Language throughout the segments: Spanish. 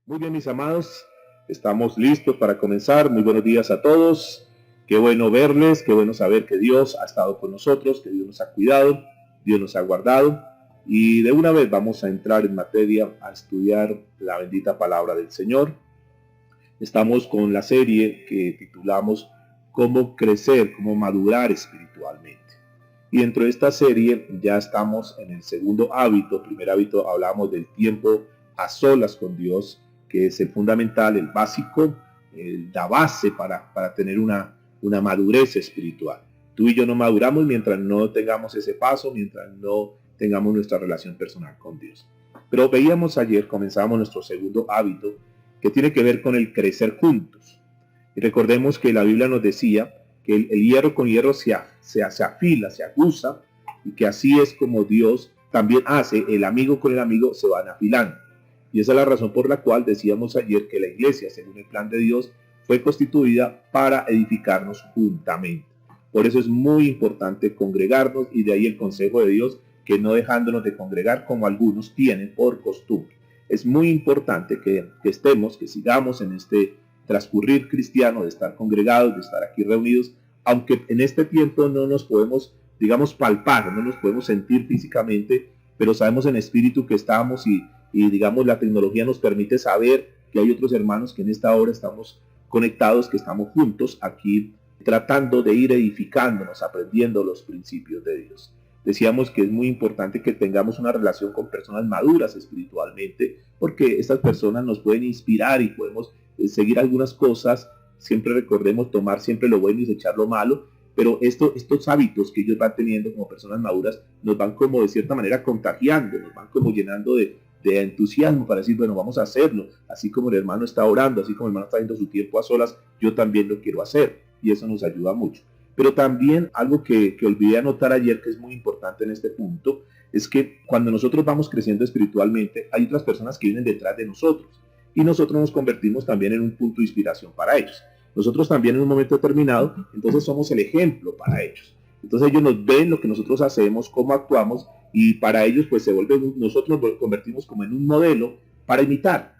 Muy bien, mis amados, estamos listos para comenzar. Muy buenos días a todos. Qué bueno verles, qué bueno saber que Dios ha estado con nosotros, que Dios nos ha cuidado, Dios nos ha guardado. Y de una vez vamos a entrar en materia a estudiar la bendita palabra del Señor. Estamos con la serie que titulamos Cómo crecer, cómo madurar espiritualmente. Y dentro de esta serie ya estamos en el segundo hábito. Primer hábito, hablamos del tiempo a solas con Dios, que es el fundamental, el básico, la base para tener una madurez espiritual. Tú y yo no maduramos mientras no tengamos ese paso, mientras no tengamos nuestra relación personal con Dios. Pero veíamos ayer, comenzamos nuestro segundo hábito, que tiene que ver con el crecer juntos. Y recordemos que la Biblia nos decía que el hierro con hierro se afila, se aguza, y que así es como Dios también hace, el amigo con el amigo se van afilando. Y esa es la razón por la cual decíamos ayer que la iglesia, según el plan de Dios, fue constituida para edificarnos juntamente. Por eso es muy importante congregarnos, y de ahí el consejo de Dios, que no dejándonos de congregar como algunos tienen por costumbre. Es muy importante que estemos, que sigamos en este transcurrir cristiano, de estar congregados, de estar aquí reunidos, aunque en este tiempo no nos podemos, digamos, palpar, no nos podemos sentir físicamente, pero sabemos en espíritu que estamos y digamos la tecnología nos permite saber que hay otros hermanos que en esta hora estamos conectados, que estamos juntos aquí tratando de ir edificándonos, aprendiendo los principios de Dios. Decíamos que es muy importante que tengamos una relación con personas maduras espiritualmente, porque estas personas nos pueden inspirar y podemos seguir algunas cosas. Siempre recordemos tomar siempre lo bueno y desechar lo malo, pero estos hábitos que ellos van teniendo como personas maduras nos van como de cierta manera contagiando, nos van como llenando de entusiasmo para decir, bueno, vamos a hacerlo, así como el hermano está orando, así como el hermano está haciendo su tiempo a solas, yo también lo quiero hacer, y eso nos ayuda mucho. Pero también algo que olvidé anotar ayer, que es muy importante en este punto, es que cuando nosotros vamos creciendo espiritualmente, hay otras personas que vienen detrás de nosotros, y nosotros nos convertimos también en un punto de inspiración para ellos. Nosotros también en un momento determinado, entonces somos el ejemplo para ellos. Entonces ellos nos ven lo que nosotros hacemos, cómo actuamos, y para ellos pues se vuelve, nosotros nos convertimos como en un modelo para imitar,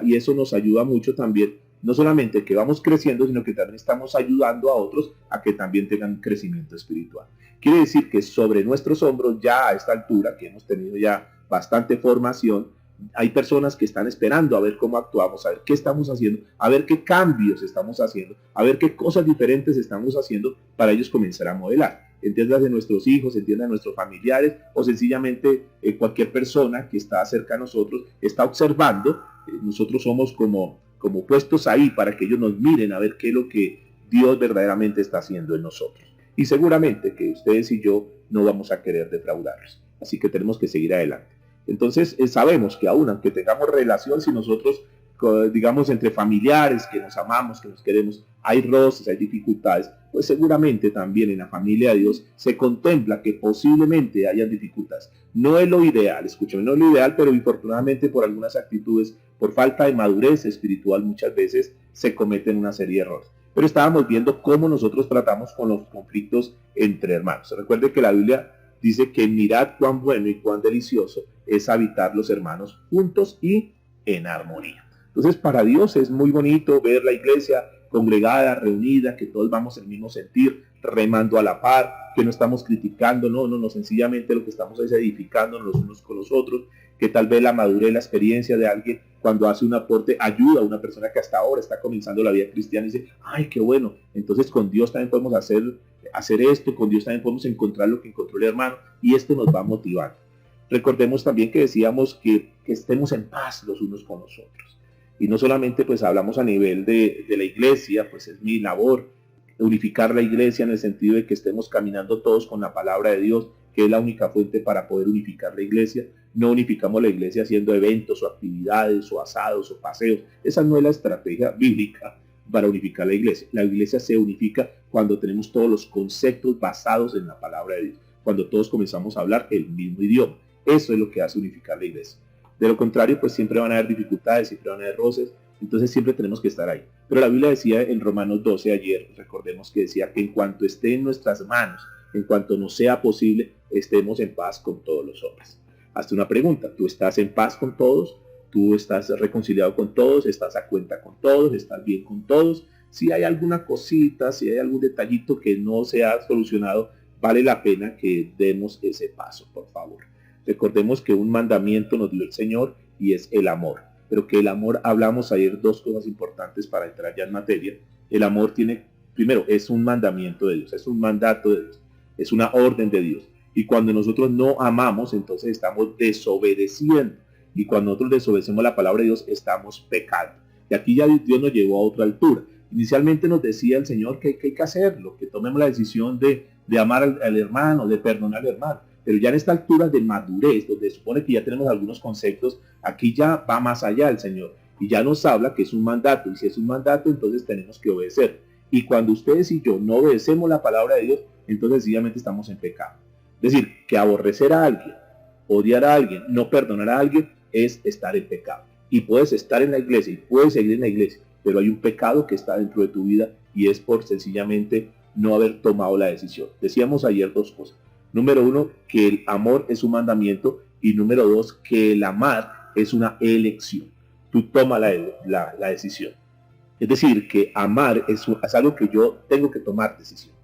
y eso nos ayuda mucho también, no solamente que vamos creciendo, sino que también estamos ayudando a otros a que también tengan crecimiento espiritual. Quiere decir que sobre nuestros hombros, ya a esta altura, que hemos tenido ya bastante formación, hay personas que están esperando a ver cómo actuamos, a ver qué estamos haciendo, a ver qué cambios estamos haciendo, a ver qué cosas diferentes estamos haciendo para ellos comenzar a modelar. Entiendas de nuestros hijos, entiendas de nuestros familiares, o sencillamente cualquier persona que está cerca de nosotros está observando. Nosotros somos como puestos ahí para que ellos nos miren a ver qué es lo que Dios verdaderamente está haciendo en nosotros. Y seguramente que ustedes y yo no vamos a querer defraudarlos. Así que tenemos que seguir adelante. Entonces sabemos que aún aunque tengamos relación, si nosotros, digamos, entre familiares que nos amamos, que nos queremos, hay roces, hay dificultades, pues seguramente también en la familia de Dios se contempla que posiblemente hayan dificultades. No es lo ideal, escúchame, no es lo ideal, pero infortunadamente por algunas actitudes, por falta de madurez espiritual, muchas veces se cometen una serie de errores. Pero estábamos viendo cómo nosotros tratamos con los conflictos entre hermanos. Recuerde que la Biblia dice que mirad cuán bueno y cuán delicioso es habitar los hermanos juntos y en armonía. Entonces para Dios es muy bonito ver la iglesia congregada, reunida, que todos vamos en el mismo sentir, remando a la par, que no estamos criticando, no, sencillamente lo que estamos es edificando los unos con los otros, que tal vez la madurez, la experiencia de alguien cuando hace un aporte ayuda a una persona que hasta ahora está comenzando la vida cristiana y dice, ay, qué bueno, entonces con Dios también podemos hacer esto, con Dios también podemos encontrar lo que encontró el hermano, y esto nos va motivando. Recordemos también que decíamos que estemos en paz los unos con los otros. Y no solamente pues hablamos a nivel de la iglesia, pues es mi labor unificar la iglesia en el sentido de que estemos caminando todos con la palabra de Dios, que es la única fuente para poder unificar la iglesia. No unificamos la iglesia haciendo eventos o actividades o asados o paseos. Esa no es la estrategia bíblica para unificar la iglesia. La iglesia se unifica cuando tenemos todos los conceptos basados en la palabra de Dios, cuando todos comenzamos a hablar el mismo idioma. Eso es lo que hace unificar la iglesia. De lo contrario, pues siempre van a haber dificultades, siempre van a haber roces, entonces siempre tenemos que estar ahí. Pero la Biblia decía en Romanos 12 ayer, recordemos que decía que en cuanto esté en nuestras manos, en cuanto nos sea posible, estemos en paz con todos los hombres. Hazte una pregunta, ¿tú estás en paz con todos? tú estás reconciliado con todos, estás a cuenta con todos, estás bien con todos. Si hay alguna cosita, si hay algún detallito que no se ha solucionado, vale la pena que demos ese paso, por favor. Recordemos que un mandamiento nos dio el Señor y es el amor. Pero que el amor, hablamos ayer dos cosas importantes para entrar ya en materia. El amor tiene, primero, es un mandamiento de Dios, es un mandato de Dios, es una orden de Dios. Y cuando nosotros no amamos, entonces estamos desobedeciendo. Y cuando nosotros desobedecemos la palabra de Dios, estamos pecando. Y aquí ya Dios nos llevó a otra altura. Inicialmente nos decía el Señor que hay que hacerlo, que tomemos la decisión de amar al hermano, de perdonar al hermano. Pero ya en esta altura de madurez, donde supone que ya tenemos algunos conceptos, aquí ya va más allá el Señor. Y ya nos habla que es un mandato. Y si es un mandato, entonces tenemos que obedecer. Y cuando ustedes y yo no obedecemos la palabra de Dios, entonces sencillamente estamos en pecado. Es decir, que aborrecer a alguien, odiar a alguien, no perdonar a alguien, es estar en pecado. Y puedes estar en la iglesia y puedes seguir en la iglesia, pero hay un pecado que está dentro de tu vida y es por sencillamente no haber tomado la decisión. Decíamos ayer dos cosas. Número uno, que el amor es un mandamiento, y número dos, que el amar es una elección. Tú tomas la decisión. Es decir, que amar es algo que yo tengo que tomar decisión.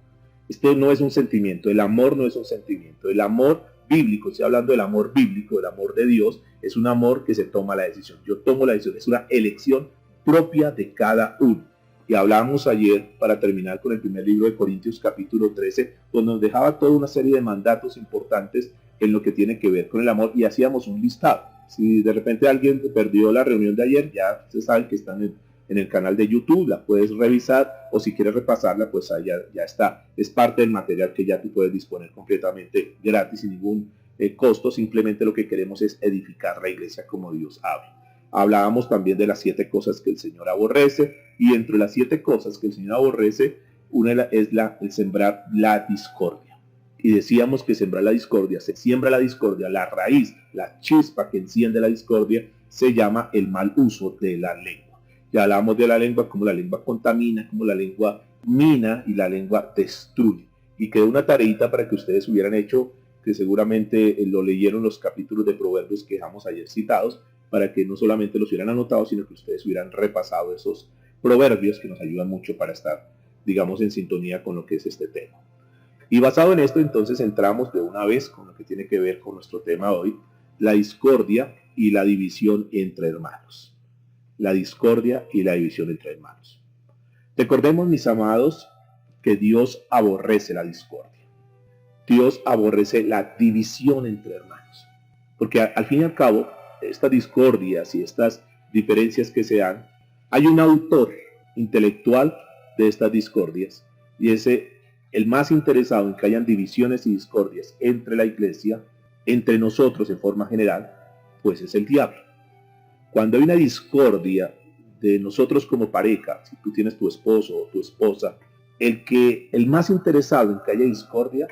Este no es un sentimiento, el amor no es un sentimiento. El amor bíblico, estoy hablando del amor bíblico, el amor de Dios, es un amor que se toma la decisión. Yo tomo la decisión, es una elección propia de cada uno. Y hablábamos ayer, para terminar con el primer libro de Corintios, capítulo 13, donde nos dejaba toda una serie de mandatos importantes en lo que tiene que ver con el amor, y hacíamos un listado. Si de repente alguien perdió la reunión de ayer, ya se sabe que están en el canal de YouTube, la puedes revisar, o si quieres repasarla, pues allá ya está. Es parte del material que ya tú puedes disponer completamente gratis, sin ningún costo. Simplemente lo que queremos es edificar la iglesia como Dios habla. Hablábamos también de las 7 cosas que el Señor aborrece, y entre las 7 cosas que el Señor aborrece, una es el sembrar la discordia. Y decíamos que sembrar la discordia, se siembra la discordia, la raíz, la chispa que enciende la discordia, se llama el mal uso de la lengua. Ya hablamos de la lengua, como la lengua contamina, como la lengua mina y la lengua destruye. Y quedó una tareita para que ustedes hubieran hecho, que seguramente lo leyeron los capítulos de Proverbios que dejamos ayer citados, para que no solamente los hubieran anotado, sino que ustedes hubieran repasado esos proverbios que nos ayudan mucho para estar, digamos, en sintonía con lo que es este tema. Y basado en esto, entonces entramos de una vez con lo que tiene que ver con nuestro tema hoy, la discordia y la división entre hermanos. La discordia y la división entre hermanos. Recordemos, mis amados, que Dios aborrece la discordia. Dios aborrece la división entre hermanos. Porque al fin y al cabo, estas discordias y estas diferencias que se dan, hay un autor intelectual de estas discordias, y el más interesado en que hayan divisiones y discordias entre la iglesia, entre nosotros en forma general, pues es el diablo. Cuando hay una discordia de nosotros como pareja, si tú tienes tu esposo o tu esposa, el más interesado en que haya discordia,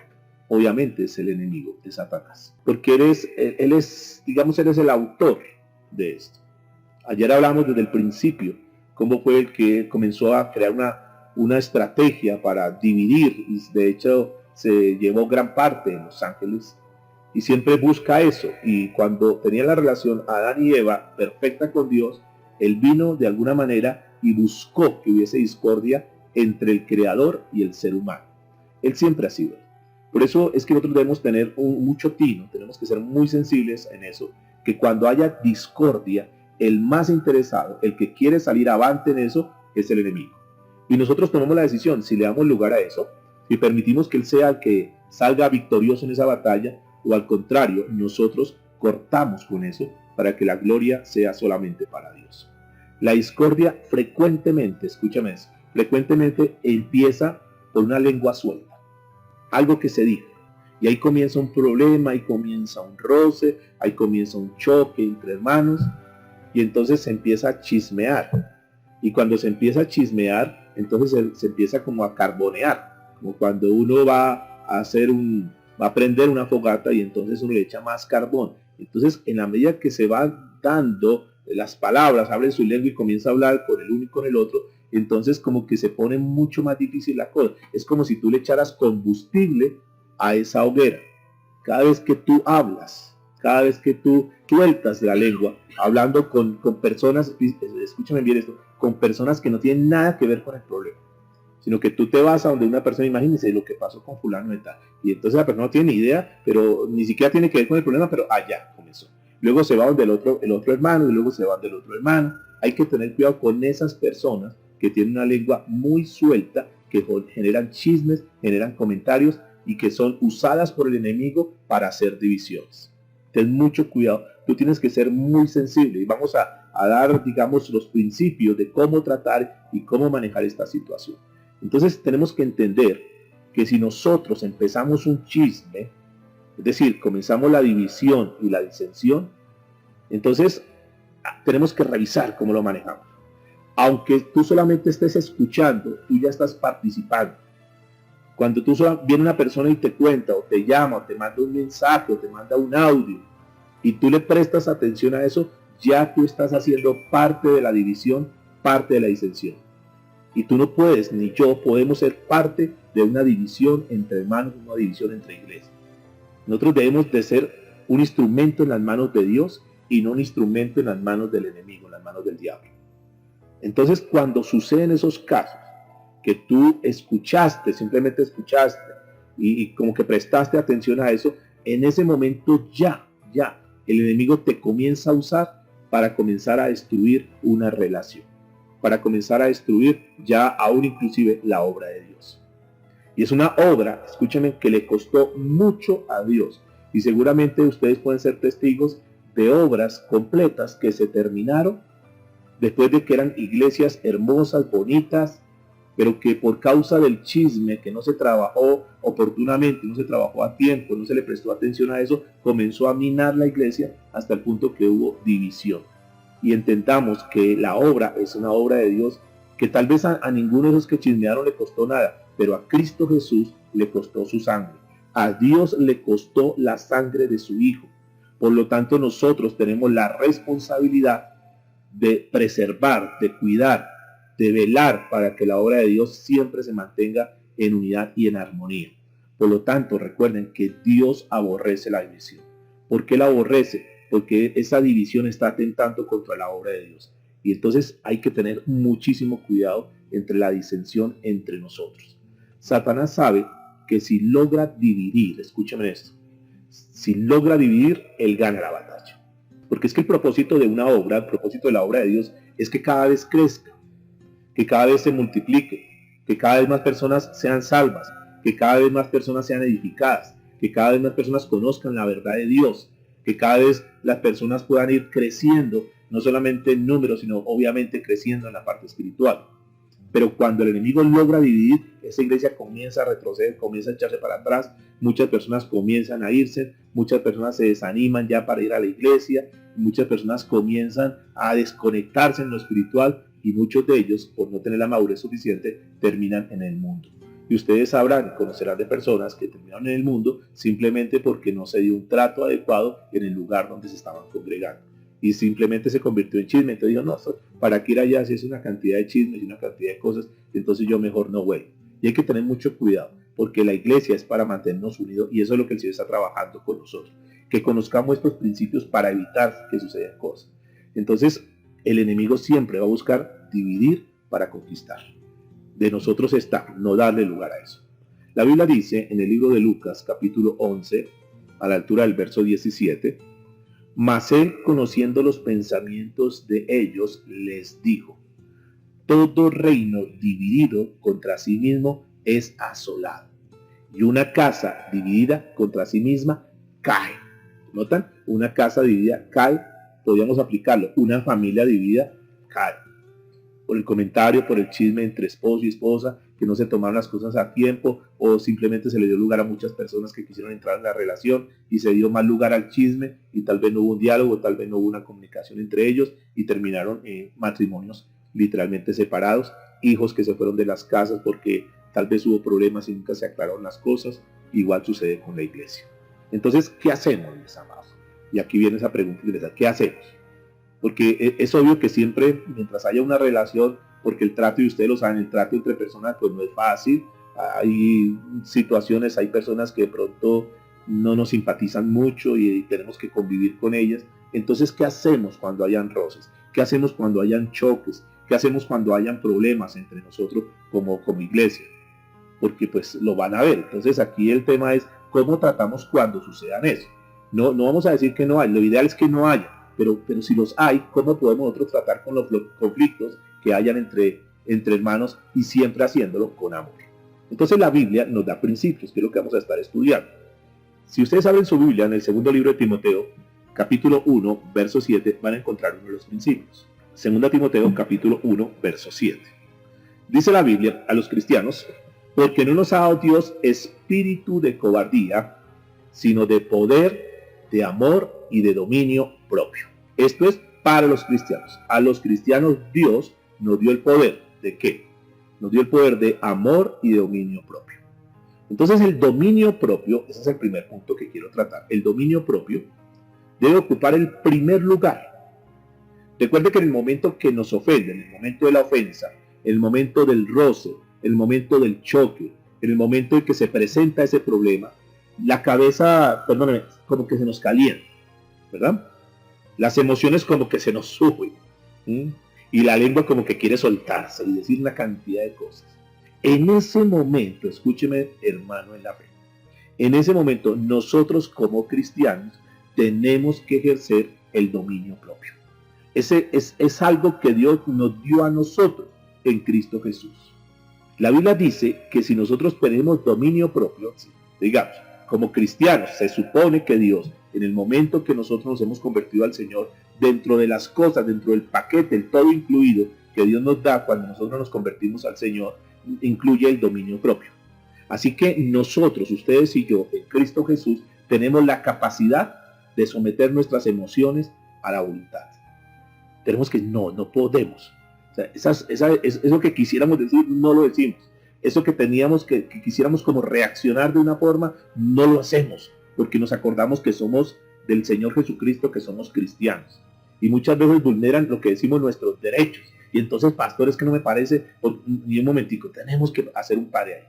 obviamente es el enemigo, de Satanás. Porque él es el autor de esto. Ayer hablamos desde el principio, cómo fue el que comenzó a crear una estrategia para dividir, y de hecho se llevó gran parte en Los Ángeles, y siempre busca eso. Y cuando tenía la relación Adán y Eva perfecta con Dios, él vino de alguna manera y buscó que hubiese discordia entre el Creador y el ser humano. Él siempre ha sido. Por eso es que nosotros debemos tener mucho tino, tenemos que ser muy sensibles en eso, que cuando haya discordia, el más interesado, el que quiere salir avante en eso, es el enemigo. Y nosotros tomamos la decisión, si le damos lugar a eso, si permitimos que él sea el que salga victorioso en esa batalla, o al contrario, nosotros cortamos con eso para que la gloria sea solamente para Dios. La discordia frecuentemente, escúchame eso, frecuentemente empieza por una lengua suelta. Algo que se dijo, y ahí comienza un problema, ahí comienza un roce, ahí comienza un choque entre hermanos, y entonces se empieza a chismear, y cuando se empieza a chismear, entonces se empieza como a carbonear, como cuando uno va a prender una fogata y entonces uno le echa más carbón. Entonces, en la medida que se van dando las palabras, abre su lengua y comienza a hablar con el uno y con el otro, entonces como que se pone mucho más difícil la cosa. Es como si tú le echaras combustible a esa hoguera. Cada vez que tú hablas, cada vez que tú sueltas la lengua, hablando con personas, escúchame bien esto, con personas que no tienen nada que ver con el problema, sino que tú te vas a donde una persona, imagínese lo que pasó con fulano y tal, y entonces la persona no tiene ni idea, pero ni siquiera tiene que ver con el problema, pero allá comenzó. Luego se va donde el otro hermano, y luego se va donde el otro hermano. Hay que tener cuidado con esas personas que tienen una lengua muy suelta, que generan chismes, generan comentarios, y que son usadas por el enemigo para hacer divisiones. Ten mucho cuidado, tú tienes que ser muy sensible, y vamos a dar, digamos, los principios de cómo tratar y cómo manejar esta situación. Entonces tenemos que entender que si nosotros empezamos un chisme, es decir, comenzamos la división y la disensión, entonces tenemos que revisar cómo lo manejamos. Aunque tú solamente estés escuchando, tú ya estás participando. Cuando viene una persona y te cuenta, o te llama, o te manda un mensaje, o te manda un audio, y tú le prestas atención a eso, ya tú estás haciendo parte de la división, parte de la disensión. Y tú no puedes, ni yo podemos ser parte de una división entre hermanos, una división entre iglesias. Nosotros debemos de ser un instrumento en las manos de Dios y no un instrumento en las manos del enemigo, en las manos del diablo. Entonces, cuando suceden esos casos, que tú escuchaste, simplemente escuchaste, y como que prestaste atención a eso, en ese momento ya, el enemigo te comienza a usar para comenzar a destruir una relación, para comenzar a destruir ya aún inclusive la obra de Dios. Y es una obra, escúchenme, que le costó mucho a Dios. Y seguramente ustedes pueden ser testigos de obras completas que se terminaron después de que eran iglesias hermosas, bonitas, pero que por causa del chisme, que no se trabajó oportunamente, no se trabajó a tiempo, no se le prestó atención a eso, comenzó a minar la iglesia hasta el punto que hubo división. Y entendamos que la obra es una obra de Dios que tal vez a ninguno de esos que chismearon le costó nada, pero a Cristo Jesús le costó su sangre. A Dios le costó la sangre de su Hijo. Por lo tanto, nosotros tenemos la responsabilidad de preservar, de cuidar, de velar para que la obra de Dios siempre se mantenga en unidad y en armonía. Por lo tanto, recuerden que Dios aborrece la división. ¿Por qué la aborrece? Porque esa división está atentando contra la obra de Dios. Y entonces hay que tener muchísimo cuidado entre la disensión entre nosotros. Satanás sabe que si logra dividir, escúchame esto, si logra dividir, él gana la batalla. Porque es que el propósito de una obra, el propósito de la obra de Dios, es que cada vez crezca, que cada vez se multiplique, que cada vez más personas sean salvas, que cada vez más personas sean edificadas, que cada vez más personas conozcan la verdad de Dios, que cada vez las personas puedan ir creciendo, no solamente en números, sino obviamente creciendo en la parte espiritual. Pero cuando el enemigo logra dividir, esa iglesia comienza a retroceder, comienza a echarse para atrás, muchas personas comienzan a irse, muchas personas se desaniman ya para ir a la iglesia, muchas personas comienzan a desconectarse en lo espiritual y muchos de ellos, por no tener la madurez suficiente, terminan en el mundo. Y ustedes sabrán, conocerán de personas que terminaron en el mundo simplemente porque no se dio un trato adecuado en el lugar donde se estaban congregando. Y simplemente se convirtió en chisme. Entonces dijo, no, ¿para qué ir allá si es una cantidad de chismes y una cantidad de cosas? Entonces yo mejor no voy. Y hay que tener mucho cuidado, porque la iglesia es para mantenernos unidos y eso es lo que el Señor está trabajando con nosotros. Que conozcamos estos principios para evitar que sucedan cosas. Entonces, el enemigo siempre va a buscar dividir para conquistar. De nosotros está no darle lugar a eso. La Biblia dice en el libro de Lucas, capítulo 11, a la altura del verso 17, mas él, conociendo los pensamientos de ellos, les dijo, todo reino dividido contra sí mismo es asolado, y una casa dividida contra sí misma cae. ¿Notan? Una casa dividida cae, podríamos aplicarlo, una familia dividida cae. Por el comentario, por el chisme entre esposo y esposa, que no se tomaron las cosas a tiempo, o simplemente se le dio lugar a muchas personas que quisieron entrar en la relación y se dio más lugar al chisme y tal vez no hubo un diálogo, tal vez no hubo una comunicación entre ellos y terminaron matrimonios literalmente separados, hijos que se fueron de las casas porque tal vez hubo problemas y nunca se aclararon las cosas. Igual sucede con la iglesia. Entonces, ¿qué hacemos, mis amados? Y aquí viene esa pregunta, ¿qué hacemos? Porque es obvio que siempre, mientras haya una relación, porque el trato, y ustedes lo saben, el trato entre personas pues no es fácil, hay situaciones, hay personas que de pronto no nos simpatizan mucho y tenemos que convivir con ellas. Entonces, ¿qué hacemos cuando hayan roces? ¿Qué hacemos cuando hayan choques? ¿Qué hacemos cuando hayan problemas entre nosotros como iglesia? Porque pues lo van a ver. Entonces aquí el tema es cómo tratamos cuando sucedan eso. No vamos a decir que no hay, lo ideal es que no haya, pero si los hay, ¿cómo podemos nosotros tratar con los conflictos que hayan entre hermanos y siempre haciéndolo con amor? Entonces la Biblia nos da principios, que es lo que vamos a estar estudiando. Si ustedes abren su Biblia en el segundo libro de Timoteo, capítulo 1, verso 7, van a encontrar uno de los principios. Segunda Timoteo, capítulo 1, verso 7. Dice la Biblia a los cristianos: porque no nos ha dado Dios espíritu de cobardía, sino de poder, de amor y de dominio propio. Esto es para los cristianos. A los cristianos Dios nos dio el poder. ¿De qué? Nos dio el poder de amor y de dominio propio. Entonces el dominio propio, ese es el primer punto que quiero tratar. El dominio propio debe ocupar el primer lugar. Recuerde que en el momento que nos ofenden, en el momento de la ofensa, en el momento del roce, en el momento del choque, en el momento en que se presenta ese problema, la cabeza, perdóname, como que se nos calienta, ¿verdad? Las emociones como que se nos suben, y la lengua como que quiere soltarse y decir una cantidad de cosas. En ese momento, escúcheme, hermano en la fe, en ese momento nosotros como cristianos tenemos que ejercer el dominio propio. Ese es algo que Dios nos dio a nosotros en Cristo Jesús. La Biblia dice que si nosotros tenemos dominio propio, digamos, como cristianos, se supone que Dios, en el momento que nosotros nos hemos convertido al Señor, dentro de las cosas, dentro del paquete, el todo incluido que Dios nos da cuando nosotros nos convertimos al Señor, incluye el dominio propio. Así que nosotros, ustedes y yo, en Cristo Jesús, tenemos la capacidad de someter nuestras emociones a la voluntad. Tenemos que, no podemos. O sea, eso que quisiéramos decir, no lo decimos. Eso que teníamos que quisiéramos como reaccionar de una forma, no lo hacemos, porque nos acordamos que somos del Señor Jesucristo, que somos cristianos. Y muchas veces vulneran lo que decimos, nuestros derechos. Y entonces, pastor, es que no me parece, ni un momentico, tenemos que hacer un pare ahí.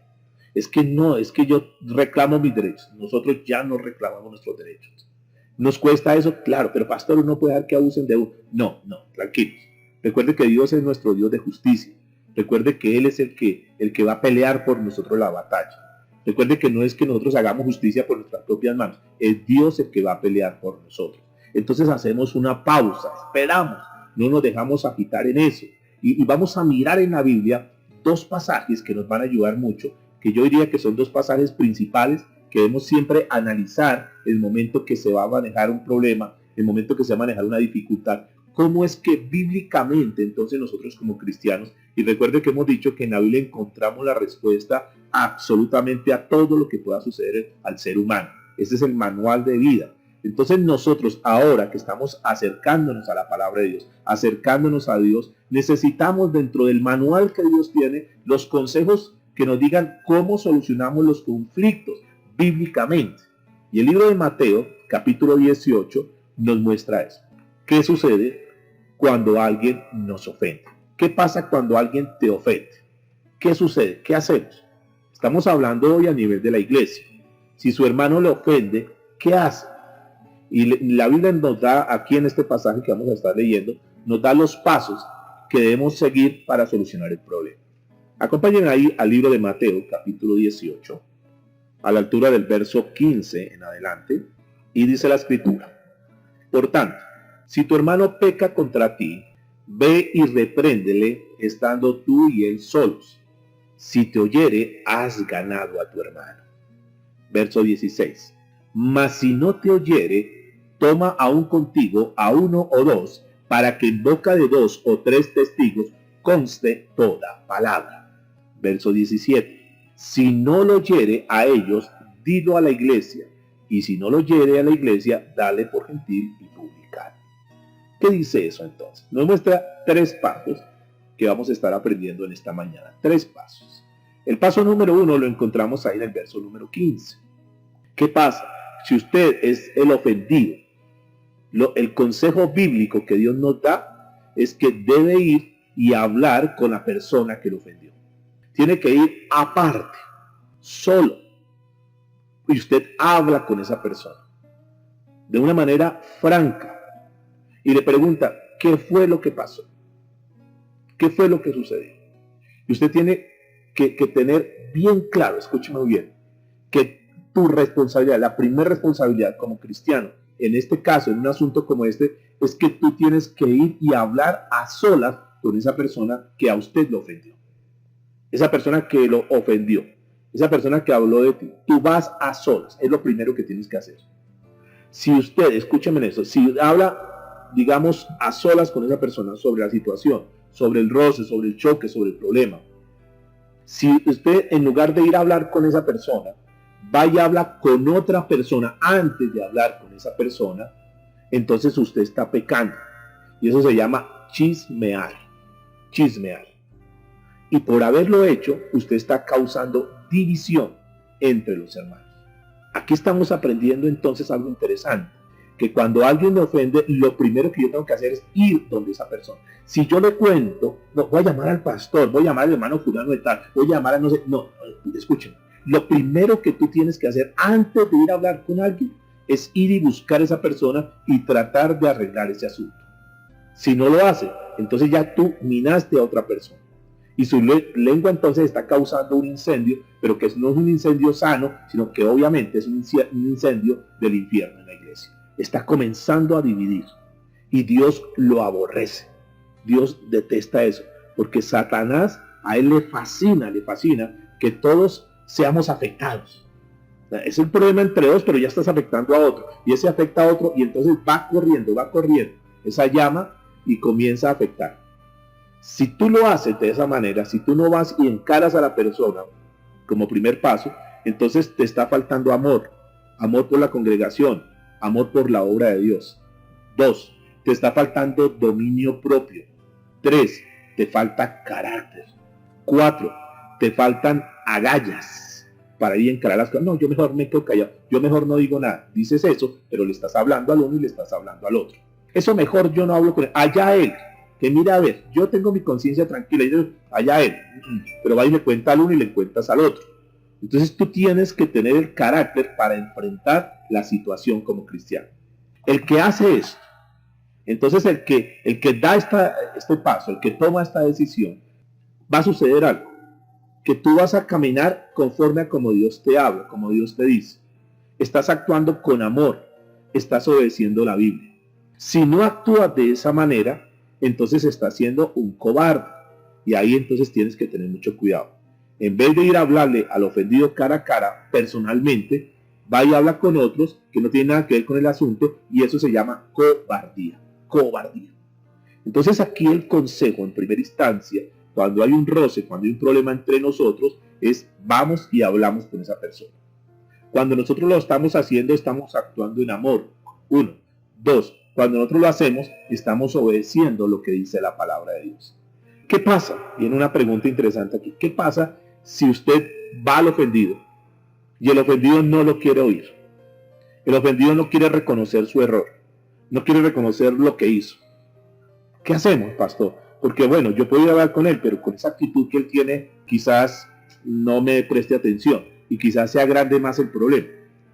Es que no, es que yo reclamo mis derechos. Nosotros ya no reclamamos nuestros derechos. ¿Nos cuesta eso? Claro, pero pastor, uno puede dejar que abusen de uno. No, tranquilos. Recuerde que Dios es nuestro Dios de justicia. Recuerde que Él es el que va a pelear por nosotros la batalla. Recuerde que no es que nosotros hagamos justicia por nuestras propias manos. Es Dios el que va a pelear por nosotros. Entonces hacemos una pausa, esperamos, no nos dejamos agitar en eso. Y vamos a mirar en la Biblia dos pasajes que nos van a ayudar mucho, que yo diría que son dos pasajes principales que debemos siempre analizar en el momento que se va a manejar un problema, en el momento que se va a manejar una dificultad. ¿Cómo es que bíblicamente entonces nosotros como cristianos, y recuerde que hemos dicho que en la Biblia encontramos la respuesta absolutamente a todo lo que pueda suceder al ser humano? Este es el manual de vida. Entonces nosotros ahora que estamos acercándonos a la palabra de Dios, acercándonos a Dios, necesitamos dentro del manual que Dios tiene los consejos que nos digan cómo solucionamos los conflictos bíblicamente. Y el libro de Mateo, capítulo 18, nos muestra eso. ¿Qué sucede cuando alguien nos ofende? ¿Qué pasa cuando alguien te ofende? ¿Qué sucede? ¿Qué hacemos? Estamos hablando hoy a nivel de la iglesia. Si su hermano le ofende, ¿qué hace? Y la Biblia nos da, aquí en este pasaje que vamos a estar leyendo, nos da los pasos que debemos seguir para solucionar el problema. Acompañen ahí al libro de Mateo, capítulo 18, a la altura del verso 15 en adelante, y dice la escritura: por tanto, si tu hermano peca contra ti, ve y repréndele estando tú y él solos. Si te oyere, has ganado a tu hermano. Verso 16. Mas si no te oyere, toma aún contigo a uno o dos, para que en boca de 2 o 3 testigos conste toda palabra. Verso 17. Si no lo oyere a ellos, dilo a la iglesia, y si no lo oyere a la iglesia, dale por gentil y publicano. ¿Qué dice eso entonces? Nos muestra 3 pasos que vamos a estar aprendiendo en esta mañana. 3 pasos. El paso número 1 lo encontramos ahí en el verso número 15. ¿Qué pasa? Si usted es el ofendido, el consejo bíblico que Dios nos da es que debe ir y hablar con la persona que lo ofendió. Tiene que ir aparte, solo. y usted habla con esa persona de una manera franca y le pregunta, ¿qué fue lo que pasó? ¿Qué fue lo que sucedió? Y usted tiene que tener bien claro, escúcheme muy bien, que tu responsabilidad, la primera responsabilidad como cristiano, en este caso, en un asunto como este, es que tú tienes que ir y hablar a solas con esa persona que a usted lo ofendió. Esa persona que lo ofendió, esa persona que habló de ti. Tú vas a solas, es lo primero que tienes que hacer. Si usted, escúchame en eso, si habla, digamos, a solas con esa persona sobre la situación, sobre el roce, sobre el choque, sobre el problema, si usted en lugar de ir a hablar con esa persona, vaya a hablar con otra persona antes de hablar con esa persona, entonces usted está pecando. Y eso se llama chismear. Chismear. Y por haberlo hecho, usted está causando división entre los hermanos. Aquí estamos aprendiendo entonces algo interesante, que cuando alguien me ofende, lo primero que yo tengo que hacer es ir donde esa persona. Si yo le cuento, no, voy a llamar al pastor, voy a llamar al hermano fulano de tal, voy a llamar a no sé, no, escuchen, lo primero que tú tienes que hacer antes de ir a hablar con alguien es ir y buscar a esa persona y tratar de arreglar ese asunto. Si no lo hace, entonces ya tú minaste a otra persona. Y su lengua entonces está causando un incendio, pero que no es un incendio sano, sino que obviamente es un incendio del infierno en la iglesia. Está comenzando a dividir. Y Dios lo aborrece. Dios detesta eso. Porque Satanás, a él le fascina que todos seamos afectados. Es el problema entre dos, pero ya estás afectando a otro. Y ese afecta a otro y entonces va corriendo esa llama y comienza a afectar. Si tú lo haces de esa manera, si tú no vas y encaras a la persona como primer paso, entonces te está faltando amor. Amor por la congregación, amor por la obra de Dios. 2, te está faltando dominio propio. 3, te falta carácter. 4, te faltan agallas para ir a encarar las cosas. No, yo mejor me quedo callado, yo mejor no digo nada. Dices eso, pero le estás hablando al uno y le estás hablando al otro. Eso mejor yo no hablo con él. Allá él. Que mira, a ver, yo tengo mi conciencia tranquila, y yo, allá él, pero va y le cuenta al uno y le cuentas al otro. Entonces tú tienes que tener el carácter para enfrentar la situación como cristiano. El que hace esto, entonces el que da este paso, el que toma esta decisión, va a suceder algo, que tú vas a caminar conforme a como Dios te habla, como Dios te dice. Estás actuando con amor, estás obedeciendo la Biblia. Si no actúas de esa manera, entonces está siendo un cobarde. Y ahí entonces tienes que tener mucho cuidado. En vez de ir a hablarle al ofendido cara a cara, personalmente, va y habla con otros que no tienen nada que ver con el asunto, y eso se llama cobardía. Cobardía. Entonces aquí el consejo en primera instancia, cuando hay un roce, cuando hay un problema entre nosotros, es vamos y hablamos con esa persona. Cuando nosotros lo estamos haciendo, estamos actuando en amor. 1. 2. Cuando nosotros lo hacemos, estamos obedeciendo lo que dice la palabra de Dios. ¿Qué pasa? Viene una pregunta interesante aquí. ¿Qué pasa si usted va al ofendido y el ofendido no lo quiere oír? El ofendido no quiere reconocer su error, no quiere reconocer lo que hizo. ¿Qué hacemos, pastor? Porque bueno, yo puedo ir a hablar con él, pero con esa actitud que él tiene, quizás no me preste atención y quizás se agrande más el problema.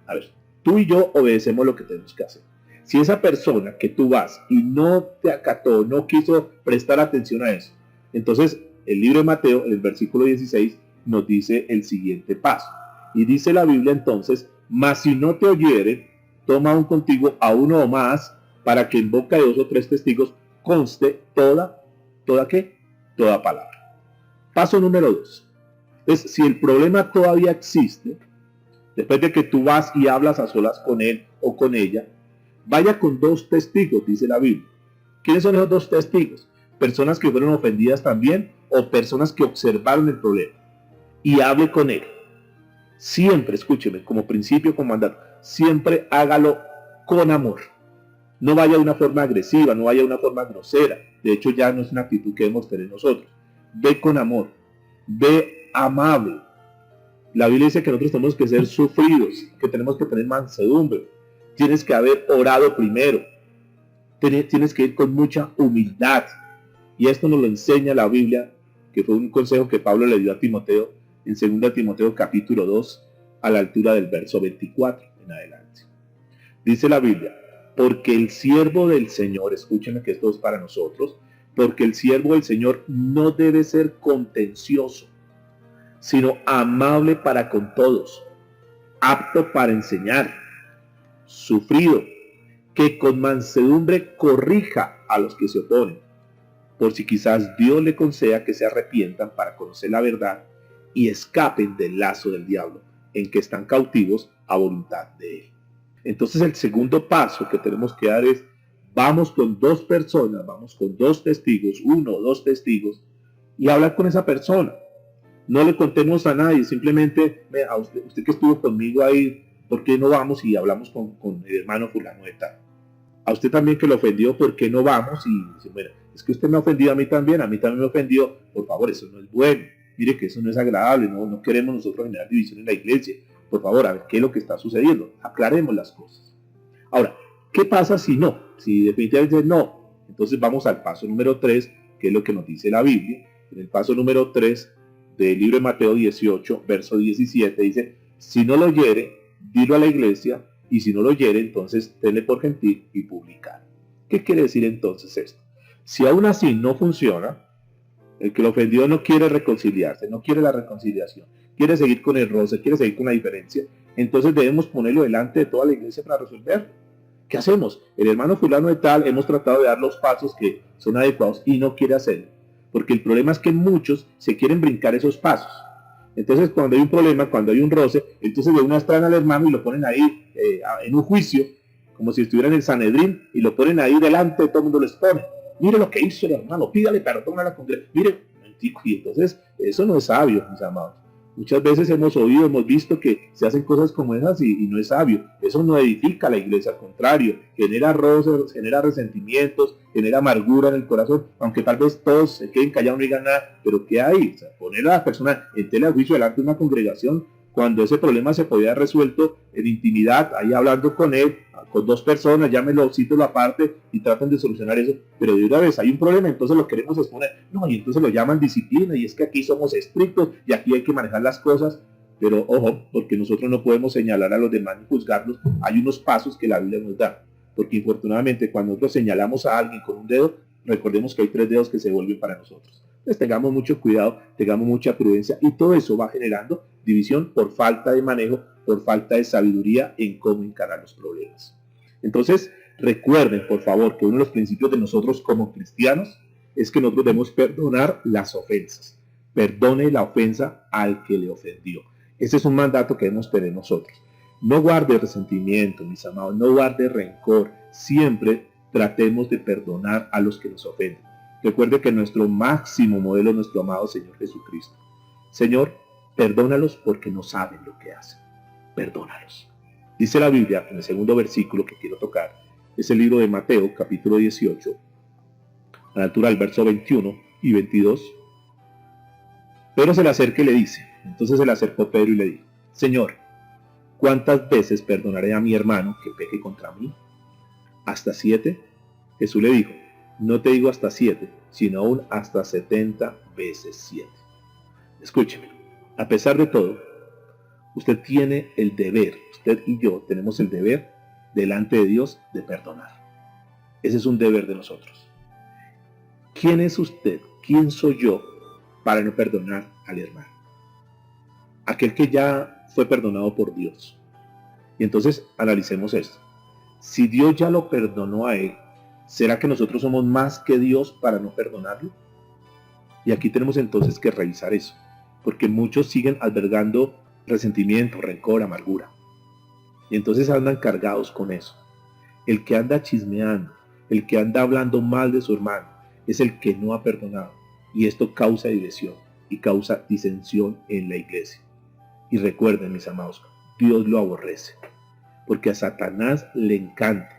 A ver, tú y yo obedecemos lo que tenemos que hacer. Si esa persona que tú vas y no te acató, no quiso prestar atención a eso, entonces el libro de Mateo, en el versículo 16, nos dice el siguiente paso. Y dice la Biblia entonces, mas si no te oyere, toma aún contigo a uno o más, para que en boca de 2 o 3 testigos conste toda ¿qué? Toda palabra. Paso número 2. Es si el problema todavía existe, después de que tú vas y hablas a solas con él o con ella, vaya con 2 testigos, dice la Biblia. ¿Quiénes son esos 2 testigos? Personas que fueron ofendidas también o personas que observaron el problema. Y hable con él. Siempre, escúcheme, como principio, como mandato, siempre hágalo con amor. No vaya de una forma agresiva, no vaya de una forma grosera. De hecho, ya no es una actitud que debemos tener nosotros. Ve con amor, ve amable. La Biblia dice que nosotros tenemos que ser sufridos, que tenemos que tener mansedumbre. Tienes que haber orado primero. Tienes que ir con mucha humildad. Y esto nos lo enseña la Biblia, que fue un consejo que Pablo le dio a Timoteo en 2 Timoteo capítulo 2, a la altura del verso 24 en adelante. Dice la Biblia, porque el siervo del Señor, escúchenme que esto es para nosotros, porque el siervo del Señor no debe ser contencioso, sino amable para con todos, apto para enseñar, sufrido, que con mansedumbre corrija a los que se oponen, por si quizás Dios le conceda que se arrepientan para conocer la verdad y escapen del lazo del diablo, en que están cautivos a voluntad de él. Entonces el segundo paso que tenemos que dar es, vamos con dos personas, vamos con dos testigos, uno o dos testigos, y hablar con esa persona. No le contemos a nadie, simplemente, a usted que estuvo conmigo ahí, ¿por qué no vamos y hablamos con el hermano fulano de tal? A usted también que lo ofendió, ¿por qué no vamos? Y dice, bueno, es que usted me ha ofendido a mí también me ofendió, por favor, eso no es bueno, mire que eso no es agradable, no queremos nosotros generar división en la iglesia, por favor, a ver qué es lo que está sucediendo, aclaremos las cosas. Ahora, ¿qué pasa si no? Si definitivamente no, entonces vamos al paso número 3, que es lo que nos dice la Biblia. En el paso número 3 del libro de Mateo 18, verso 17, dice, si no lo oyere, dilo a la iglesia, y si no lo oyere, entonces tenle por gentil y publicar. ¿Qué quiere decir entonces esto? Si aún así no funciona, el que lo ofendió no quiere reconciliarse, no quiere la reconciliación, quiere seguir con el roce, quiere seguir con la diferencia, entonces debemos ponerlo delante de toda la iglesia para resolver. ¿Qué hacemos? El hermano fulano de tal, hemos tratado de dar los pasos que son adecuados y no quiere hacerlo. Porque el problema es que muchos se quieren brincar esos pasos. Entonces cuando hay un problema, cuando hay un roce, entonces de una vez traen al hermano y lo ponen ahí en un juicio, como si estuviera en el Sanedrín, y lo ponen ahí delante, todo el mundo les pone. Mire lo que hizo el hermano, pídale perdón a la congregación. Mire, y entonces eso no es sabio, mis amados. Muchas veces hemos oído, hemos visto que se hacen cosas como esas y no es sabio. Eso no edifica a la iglesia, al contrario, genera roces, genera resentimientos, genera amargura en el corazón, aunque tal vez todos se queden callados y no digan nada, pero ¿qué hay? O sea, poner a la persona en tela de juicio delante de una congregación cuando ese problema se podía haber resuelto en intimidad, ahí hablando con él, con dos personas, llámenlo, cítelo aparte y traten de solucionar eso, pero de una vez hay un problema, entonces lo queremos exponer, no, y entonces lo llaman disciplina, y es que aquí somos estrictos, y aquí hay que manejar las cosas, pero ojo, porque nosotros no podemos señalar a los demás y juzgarlos, hay unos pasos que la Biblia nos da, porque infortunadamente cuando nosotros señalamos a alguien con un dedo, recordemos que hay 3 dedos que se vuelven para nosotros. Entonces tengamos mucho cuidado, tengamos mucha prudencia, y todo eso va generando división por falta de manejo, por falta de sabiduría en cómo encarar los problemas. Entonces, recuerden, por favor, que uno de los principios de nosotros como cristianos es que nosotros debemos perdonar las ofensas. Perdone la ofensa al que le ofendió. Ese es un mandato que debemos tener nosotros. No guarde resentimiento, mis amados, no guarde rencor. Siempre tratemos de perdonar a los que nos ofenden. Recuerde que nuestro máximo modelo es nuestro amado Señor Jesucristo. Señor, perdónalos porque no saben lo que hacen. Perdónalos. Dice la Biblia, en el segundo versículo que quiero tocar, es el libro de Mateo, capítulo 18, a la altura del verso 21 y 22. Pedro se le acerca y le dice, entonces se le acercó Pedro y le dijo, Señor, ¿cuántas veces perdonaré a mi hermano que peque contra mí? ¿Hasta 7? Jesús le dijo, no te digo hasta 7, sino aún hasta 70 veces 7. Escúcheme, a pesar de todo, usted tiene el deber, usted y yo tenemos el deber delante de Dios de perdonar. Ese es un deber de nosotros. ¿Quién es usted? ¿Quién soy yo para no perdonar al hermano? Aquel que ya fue perdonado por Dios. Y entonces analicemos esto. Si Dios ya lo perdonó a él, ¿será que nosotros somos más que Dios para no perdonarlo? Y aquí tenemos entonces que revisar eso, porque muchos siguen albergando resentimiento, rencor, amargura. Y entonces andan cargados con eso. El que anda chismeando, el que anda hablando mal de su hermano, es el que no ha perdonado. Y esto causa división y causa disensión en la iglesia. Y recuerden, mis amados, Dios lo aborrece. Porque a Satanás le encanta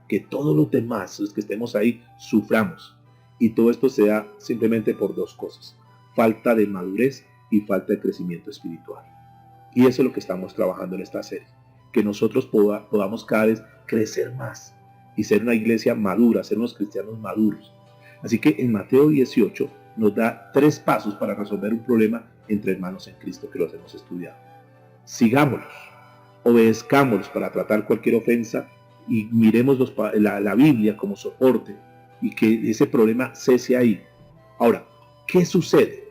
que todos los demás, los que estemos ahí, suframos. Y todo esto se da simplemente por 2 cosas. Falta de madurez y falta de crecimiento espiritual. Y eso es lo que estamos trabajando en esta serie. Que nosotros podamos cada vez crecer más y ser una iglesia madura, ser unos cristianos maduros. Así que en Mateo 18 nos da 3 pasos para resolver un problema entre hermanos en Cristo que los hemos estudiado. sigámoslos, obedezcámoslos para tratar cualquier ofensa y miremos la Biblia como soporte y que ese problema cese ahí. Ahora, ¿qué sucede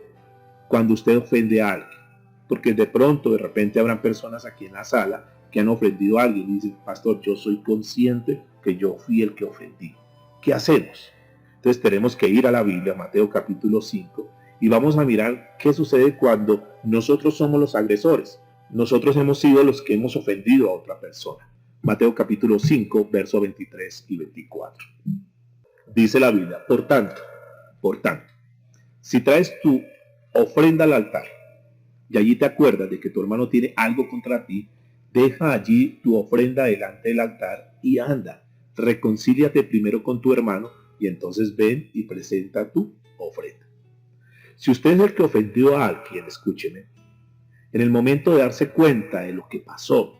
cuando usted ofende a alguien? Porque de repente habrán personas aquí en la sala que han ofendido a alguien y dicen, pastor, yo soy consciente que yo fui el que ofendí. ¿Qué hacemos? Entonces tenemos que ir a la Biblia, Mateo capítulo 5, y vamos a mirar qué sucede cuando nosotros somos los agresores. Nosotros hemos sido los que hemos ofendido a otra persona. Mateo capítulo 5, versos 23 y 24. Dice la Biblia, por tanto, si traes tu ofrenda al altar y allí te acuerdas de que tu hermano tiene algo contra ti, deja allí tu ofrenda delante del altar y anda, reconcíliate primero con tu hermano y entonces ven y presenta tu ofrenda. Si usted es el que ofendió a alguien, escúcheme, en el momento de darse cuenta de lo que pasó,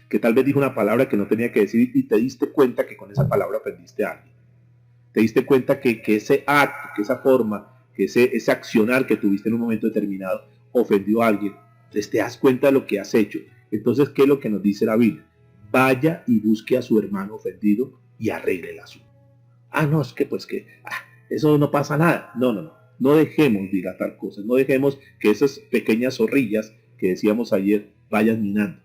que tal vez dijo una palabra que no tenía que decir y te diste cuenta que con esa palabra ofendiste a alguien, te diste cuenta que ese acto, que esa forma, que ese accionar que tuviste en un momento determinado ofendió a alguien, entonces te das cuenta de lo que has hecho. Entonces, ¿qué es lo que nos dice la Biblia? Vaya y busque a su hermano ofendido y arregle el asunto. No, es que eso no pasa nada. No dejemos dilatar cosas, no dejemos que esas pequeñas zorrillas que decíamos ayer vayan minando.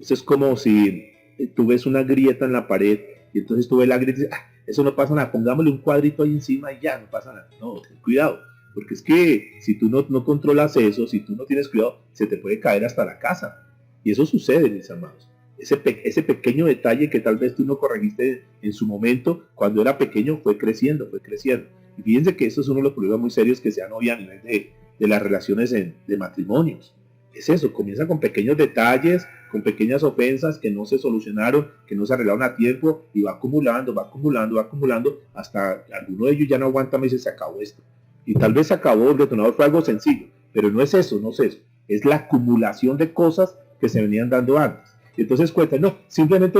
Eso es como si tú ves una grieta en la pared y entonces tú ves la grieta y dices, eso no pasa nada, pongámosle un cuadrito ahí encima y ya, no pasa nada. No, ten cuidado, porque es que si tú no controlas eso, si tú no tienes cuidado, se te puede caer hasta la casa. Y eso sucede, mis amados. Ese pequeño detalle que tal vez tú no corregiste en su momento, cuando era pequeño, fue creciendo. Y fíjense que eso es uno de los problemas muy serios que se han hoy a nivel de las relaciones de matrimonios. Es eso, comienza con pequeños detalles, con pequeñas ofensas que no se solucionaron, que no se arreglaron a tiempo, y va acumulando, hasta alguno de ellos ya no aguanta más y se acabó esto. Y tal vez se acabó, el detonador fue algo sencillo, pero no es eso, es la acumulación de cosas que se venían dando antes. Y entonces cuentan, no, simplemente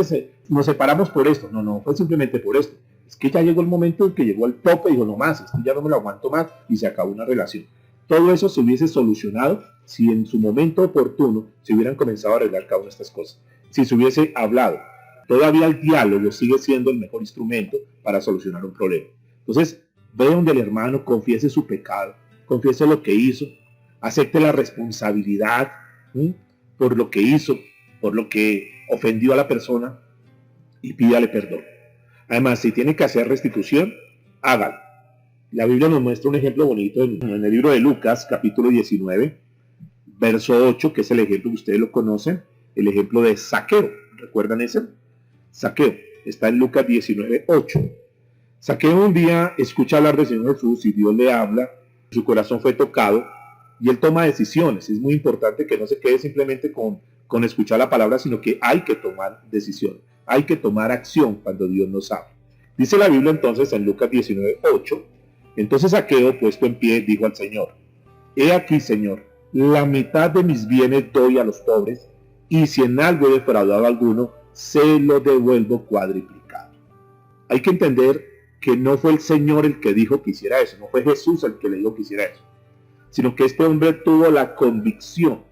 nos separamos por esto. No fue simplemente por esto. Es que ya llegó el momento en que llegó el tope y dijo, no más, esto ya no me lo aguanto más, y se acabó una relación. Todo eso se hubiese solucionado si en su momento oportuno se hubieran comenzado a arreglar cada una de estas cosas. Si se hubiese hablado. Todavía el diálogo sigue siendo el mejor instrumento para solucionar un problema. Entonces, ve donde el hermano, confiese su pecado, confiese lo que hizo, acepte la responsabilidad por lo que hizo, por lo que ofendió a la persona y pídale perdón. Además, si tiene que hacer restitución, hágalo. La Biblia nos muestra un ejemplo bonito en el libro de Lucas, capítulo 19, verso 8, que es el ejemplo que ustedes lo conocen, el ejemplo de Zaqueo. ¿Recuerdan ese? Zaqueo, está en Lucas 19, 8. Zaqueo un día escucha hablar del Señor Jesús y Dios le habla, su corazón fue tocado y él toma decisiones. Es muy importante que no se quede simplemente con escuchar la palabra, sino que hay que tomar decisiones, hay que tomar acción cuando Dios nos habla. Dice la Biblia entonces en Lucas 19, 8, entonces Zaqueo, puesto en pie, dijo al Señor, he aquí, Señor, la mitad de mis bienes doy a los pobres, y si en algo he defraudado a alguno, se lo devuelvo cuadriplicado. Hay que entender que no fue el Señor el que dijo que hiciera eso, no fue Jesús el que le dijo que hiciera eso, sino que este hombre tuvo la convicción.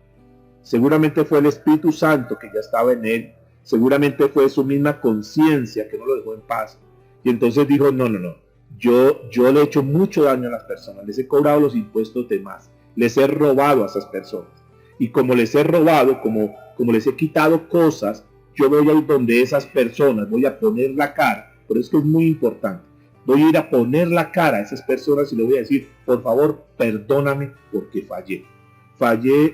Seguramente fue el Espíritu Santo que ya estaba en él, seguramente fue su misma conciencia que no lo dejó en paz, y entonces dijo, no, yo le he hecho mucho daño a las personas, les he cobrado los impuestos de más, les he robado a esas personas, y como les he robado, como les he quitado cosas, yo voy a ir donde esas personas, voy a poner la cara. Por eso es muy importante, voy a ir a poner la cara a esas personas y le voy a decir, por favor, perdóname porque fallé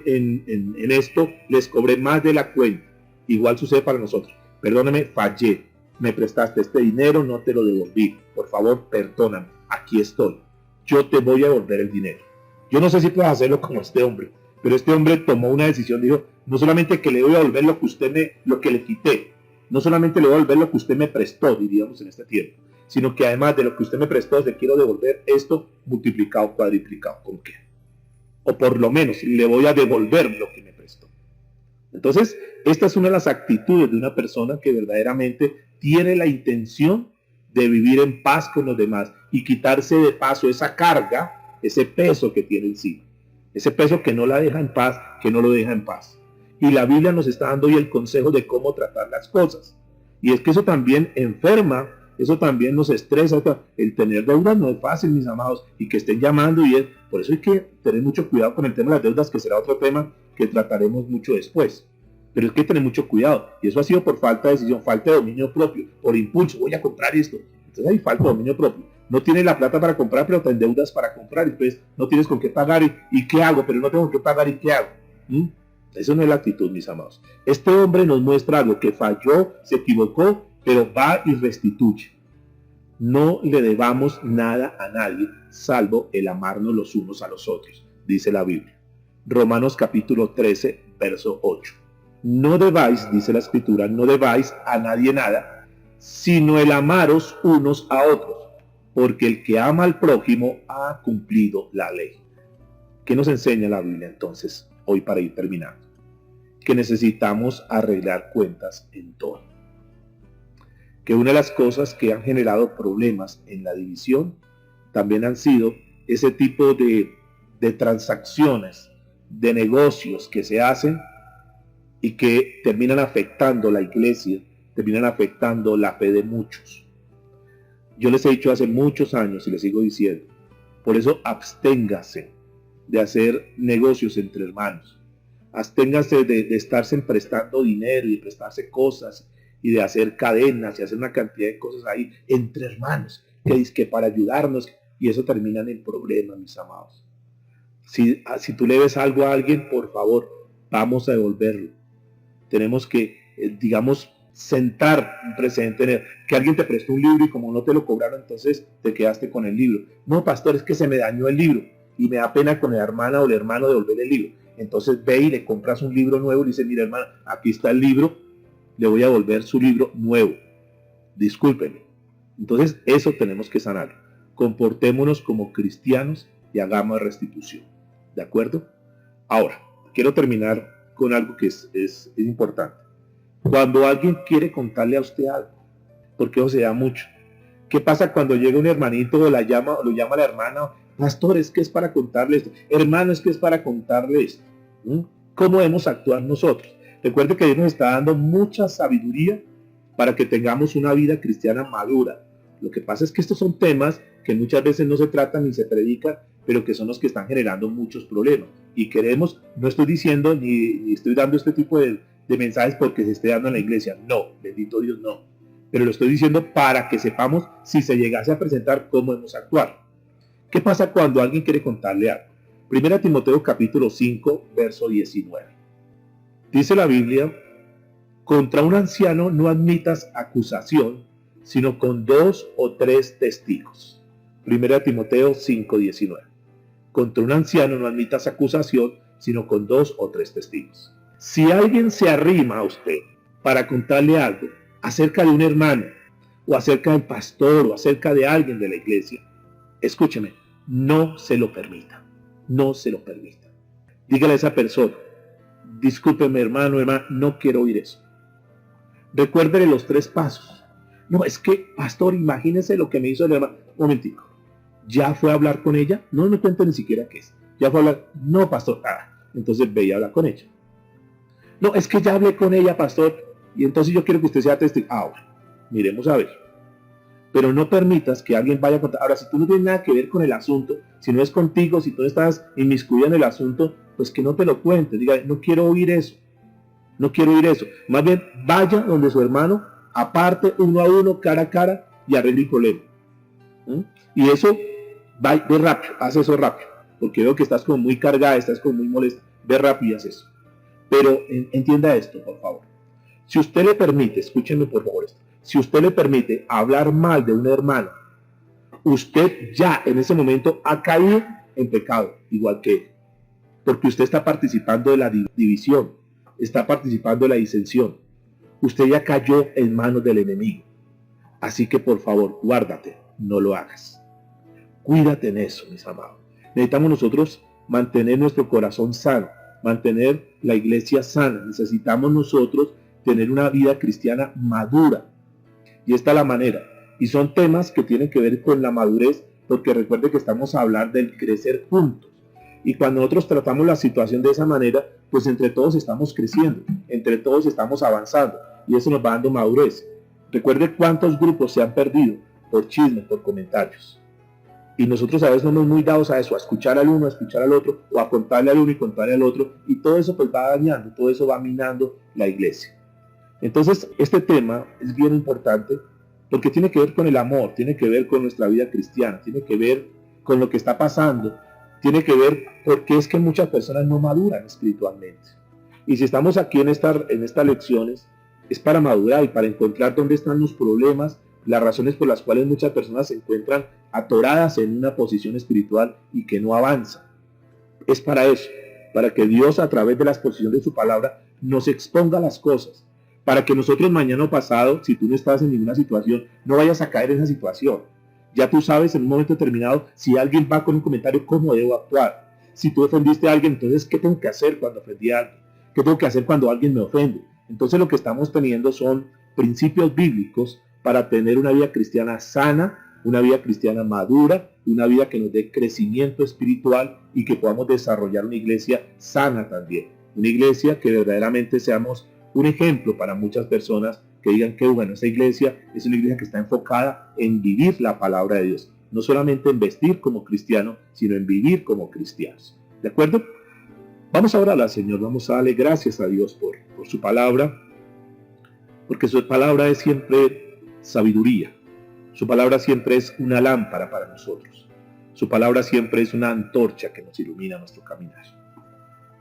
en esto, les cobré más de la cuenta. Igual sucede para nosotros, perdóname, fallé, me prestaste este dinero, no te lo devolví, por favor, perdóname, aquí estoy, yo te voy a devolver el dinero. Yo no sé si puedes hacerlo como este hombre, pero este hombre tomó una decisión, dijo, no solamente que le voy a devolver lo que le quité, no solamente le voy a devolver lo que usted me prestó, diríamos en este tiempo, sino que además de lo que usted me prestó, le quiero devolver esto multiplicado, cuadriplicado, ¿con qué? O por lo menos le voy a devolver lo que me prestó. Entonces, esta es una de las actitudes de una persona que verdaderamente tiene la intención de vivir en paz con los demás y quitarse de paso esa carga, ese peso que tiene encima, ese peso que no la deja en paz, que no lo deja en paz. Y la Biblia nos está dando hoy el consejo de cómo tratar las cosas. Y es que eso también enferma, eso también nos estresa. El tener deudas no es fácil, mis amados, y que estén llamando. Por eso hay que tener mucho cuidado con el tema de las deudas, que será otro tema que trataremos mucho después. Pero es que hay que tener mucho cuidado. Y eso ha sido por falta de decisión, falta de dominio propio, por impulso. Voy a comprar esto. Entonces hay falta de dominio propio. No tienes la plata para comprar, pero te endeudas para comprar. Entonces no tienes con qué pagar. ¿Y qué hago? Pero no tengo que pagar. ¿Y qué hago? Eso no es la actitud, mis amados. Este hombre nos muestra algo, que falló, se equivocó, pero va y restituye. No le debamos nada a nadie, salvo el amarnos los unos a los otros, dice la Biblia. Romanos capítulo 13, verso 8. No debáis, dice la Escritura, no debáis a nadie nada, sino el amaros unos a otros, porque el que ama al prójimo ha cumplido la ley. ¿Qué nos enseña la Biblia entonces hoy para ir terminando? Que necesitamos arreglar cuentas en todo. Que una de las cosas que han generado problemas en la división también han sido ese tipo de transacciones, de negocios que se hacen y que terminan afectando la iglesia, terminan afectando la fe de muchos. Yo les he dicho hace muchos años y les sigo diciendo, por eso absténgase de hacer negocios entre hermanos. Absténgase de estarse prestando dinero y de prestarse cosas y de hacer cadenas y hacer una cantidad de cosas ahí entre hermanos, que para ayudarnos, y eso terminan en problemas, mis amados. Si tú le ves algo a alguien, por favor, vamos a devolverlo. Tenemos que, sentar un precedente, que alguien te prestó un libro y como no te lo cobraron, entonces te quedaste con el libro. No, pastor, es que se me dañó el libro y me da pena con la hermana o el hermano devolver el libro. Entonces ve y le compras un libro nuevo y le dice, mira hermana, aquí está el libro, le voy a devolver su libro nuevo. Discúlpenme. Entonces eso tenemos que sanar. Comportémonos como cristianos y hagamos restitución. ¿De acuerdo? Ahora, quiero terminar con algo que es importante. Cuando alguien quiere contarle a usted algo, porque eso se da mucho. ¿Qué pasa cuando llega un hermanito o lo llama la hermana? Pastor, es que es para contarle esto. Hermano, es que es para contarle esto. ¿Cómo debemos actuar nosotros? Recuerde que Dios nos está dando mucha sabiduría para que tengamos una vida cristiana madura. Lo que pasa es que estos son temas que muchas veces no se tratan ni se predican, pero que son los que están generando muchos problemas. Y queremos, no estoy diciendo ni estoy dando este tipo de mensajes porque se esté dando en la iglesia. No, bendito Dios, no. Pero lo estoy diciendo para que sepamos, si se llegase a presentar, cómo debemos actuar. ¿Qué pasa cuando alguien quiere contarle algo? 1 Timoteo capítulo 5, verso 19. Dice la Biblia, contra un anciano no admitas acusación, sino con 2 o 3 testigos. 1 Timoteo 5, 19. Contra un anciano no admitas acusación, sino con 2 o 3 testigos. Si alguien se arrima a usted para contarle algo acerca de un hermano, o acerca del pastor, o acerca de alguien de la iglesia, escúcheme, no se lo permita. No se lo permita. Dígale a esa persona, discúlpeme hermano, no quiero oír eso. Recuérdele los 3 pasos. No, es que, pastor, imagínese lo que me hizo el hermano. Un momentico. ¿Ya fue a hablar con ella? No me cuente ni siquiera qué es. ¿Ya fue a hablar? No, pastor. Entonces ve y habla con ella. No, es que ya hablé con ella, pastor, y entonces yo quiero que usted sea testigo. Bueno, miremos a ver. Pero no permitas que alguien vaya a contar. Ahora, si tú no tienes nada que ver con el asunto, si no es contigo, si tú no estás inmiscuido en el asunto, pues que no te lo cuentes. Diga, no quiero oír eso. No quiero oír eso. Más bien, vaya donde su hermano, aparte, uno a uno, cara a cara, y arregle el problema. Y eso, ve rápido, haz eso rápido. Porque veo que estás como muy cargada, estás como muy molesta. Ve rápido y haz eso. Pero entienda esto, por favor. Si usted le permite, escúchenme por favor esto, si usted le permite hablar mal de un hermano, usted ya en ese momento ha caído en pecado, igual que él. Porque usted está participando de la división, está participando de la disensión. Usted ya cayó en manos del enemigo. Así que por favor, guárdate, no lo hagas. Cuídate en eso, mis amados. Necesitamos nosotros mantener nuestro corazón sano, mantener la iglesia sana. Necesitamos nosotros tener una vida cristiana madura. Y esta es la manera. Y son temas que tienen que ver con la madurez, porque recuerde que estamos a hablar del crecer juntos. Y cuando nosotros tratamos la situación de esa manera, pues entre todos estamos creciendo, entre todos estamos avanzando, y eso nos va dando madurez. Recuerde cuántos grupos se han perdido por chismes, por comentarios. Y nosotros a veces no somos muy dados a eso, a escuchar al uno, a escuchar al otro, o a contarle al uno y contarle al otro, y todo eso pues va dañando, todo eso va minando la iglesia. Entonces, este tema es bien importante porque tiene que ver con el amor, tiene que ver con nuestra vida cristiana, tiene que ver con lo que está pasando, tiene que ver porque es que muchas personas no maduran espiritualmente. Y si estamos aquí en estas lecciones, es para madurar y para encontrar dónde están los problemas, las razones por las cuales muchas personas se encuentran atoradas en una posición espiritual y que no avanzan. Es para eso, para que Dios a través de la exposición de su palabra nos exponga las cosas, para que nosotros mañana o pasado, si tú no estás en ninguna situación, no vayas a caer en esa situación. Ya tú sabes en un momento determinado, si alguien va con un comentario, cómo debo actuar. Si tú ofendiste a alguien, entonces, ¿qué tengo que hacer cuando ofendí a alguien? ¿Qué tengo que hacer cuando alguien me ofende? Entonces lo que estamos teniendo son principios bíblicos para tener una vida cristiana sana, una vida cristiana madura, una vida que nos dé crecimiento espiritual y que podamos desarrollar una iglesia sana también. Una iglesia que verdaderamente seamos un ejemplo para muchas personas que digan que bueno, esa iglesia es una iglesia que está enfocada en vivir la palabra de Dios. No solamente en vestir como cristiano, sino en vivir como cristianos. ¿De acuerdo? Vamos a orar al Señor, vamos a darle gracias a Dios por su palabra, porque su palabra es siempre sabiduría. Su palabra siempre es una lámpara para nosotros. Su palabra siempre es una antorcha que nos ilumina nuestro caminar.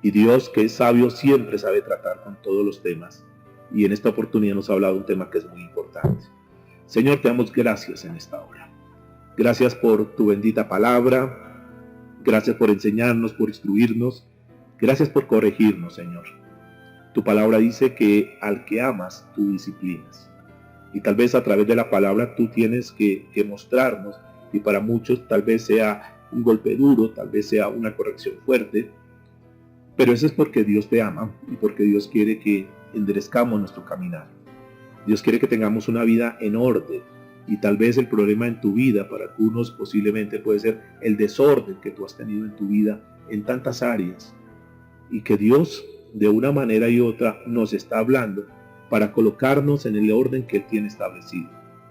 Y Dios, que es sabio, siempre sabe tratar con todos los temas. Y en esta oportunidad nos ha hablado de un tema que es muy importante. Señor, te damos gracias en esta hora. Gracias por tu bendita palabra. Gracias por enseñarnos, por instruirnos. Gracias por corregirnos, Señor. Tu palabra dice que al que amas, tú disciplinas. Y tal vez a través de la palabra tú tienes que mostrarnos, y para muchos tal vez sea un golpe duro, tal vez sea una corrección fuerte, pero eso es porque Dios te ama y porque Dios quiere que enderezcamos nuestro caminar. Dios quiere que tengamos una vida en orden, y tal vez el problema en tu vida para algunos posiblemente puede ser el desorden que tú has tenido en tu vida en tantas áreas, y que Dios de una manera y otra nos está hablando para colocarnos en el orden que Él tiene establecido,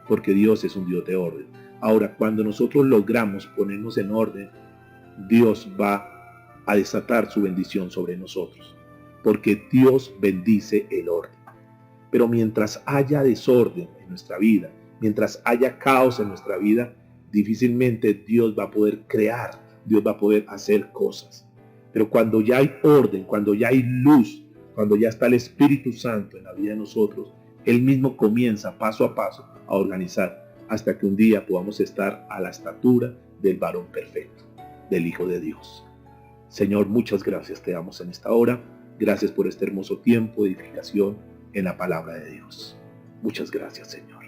porque Dios es un Dios de orden. Ahora, cuando nosotros logramos ponernos en orden, Dios va a desatar su bendición sobre nosotros, porque Dios bendice el orden. Pero mientras haya desorden en nuestra vida, mientras haya caos en nuestra vida, difícilmente Dios va a poder crear, Dios va a poder hacer cosas. Pero cuando ya hay orden, cuando ya hay luz, cuando ya está el Espíritu Santo en la vida de nosotros, Él mismo comienza paso a paso a organizar hasta que un día podamos estar a la estatura del varón perfecto, del Hijo de Dios. Señor, muchas gracias te damos en esta hora. Gracias por este hermoso tiempo de edificación en la palabra de Dios. Muchas gracias, Señor.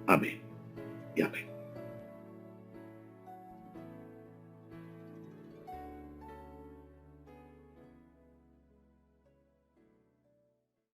Amén y amén.